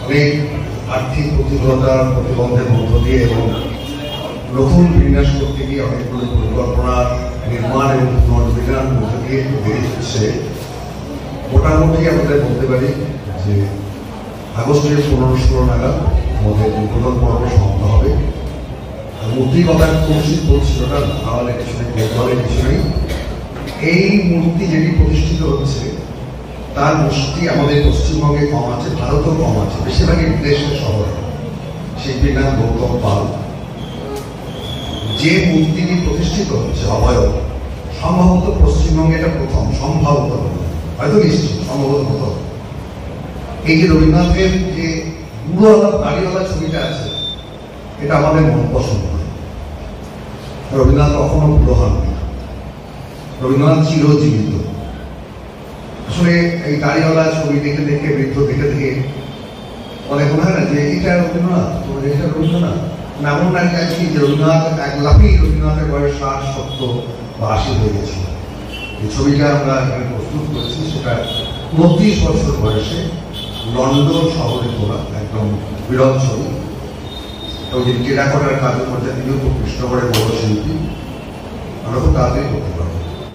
অনেক আর্থিক প্রতিকূলতার প্রতিবন্ধের মধ্য দিয়ে এবং নতুন বিন্যাস করতে গিয়ে অনেকগুলো পরিকল্পনা নির্মাণ এবং পুনর্বিন্যার মধ্য দিয়ে বেরিয়ে এসেছে। মোটামুটি আমাদের বলতে পারি যে আগস্টের 15-16 নাগাদ আমাদের উদ্বোধন পর্ব সমাপ্ত হবে। মূর্তি কথা কৌশিক বলছিল না, তাহলে কিছু নেই, দেখভালের কিছু নেই। এই মূর্তি যেটি প্রতিষ্ঠিত হচ্ছে তার মূর্তি আমাদের পশ্চিমবঙ্গে কম আছে, ভারতেও কম আছে, বেশিরভাগই বিদেশের শহরে। শিল্পীর নাম গৌতম পাল। যে মূর্তিটি প্রতিষ্ঠিত হচ্ছে অবয়ব, সম্ভবত পশ্চিমবঙ্গে এটা প্রথম, সম্ভবত হয়তো নিশ্চিত, সম্ভবত প্রথম। এই যে রবীন্দ্রনাথের যে বুড়োওয়ালা দাড়িওয়ালা ছবিটা আছে, এটা আমাদের মন পছন্দ হয়। রবীন্দ্রনাথ কখনো বুড়ো হননি, রবীন্দ্রনাথ চিরজীবিত। আসলে এই দাড়িওয়ালা ছবি দেখে দেখে, বৃদ্ধ দেখে দেখে অনেক মনে হয় না যে এটা রবীন্দ্রনাথ, এটা রবীন্দ্রনাথ। এমন নাকি আছি যে রবীন্দ্রনাথ এক লাফেই রবীন্দ্রনাথের বয়স 60, 70 বা 80 হয়ে গেছিল। এই ছবিটা আমরা এখানে প্রস্তুত করেছি, সেটা 29 বছর বয়সে লন্ডন শহরে তোলা একদম বিরল ছবি। এবং যে টেরাকোটার কাজ করছে তিনিও খুব কৃষ্ণ করে বড় শিল্পী, আমরা খুব তাড়াতাড়ি করতে পারবো।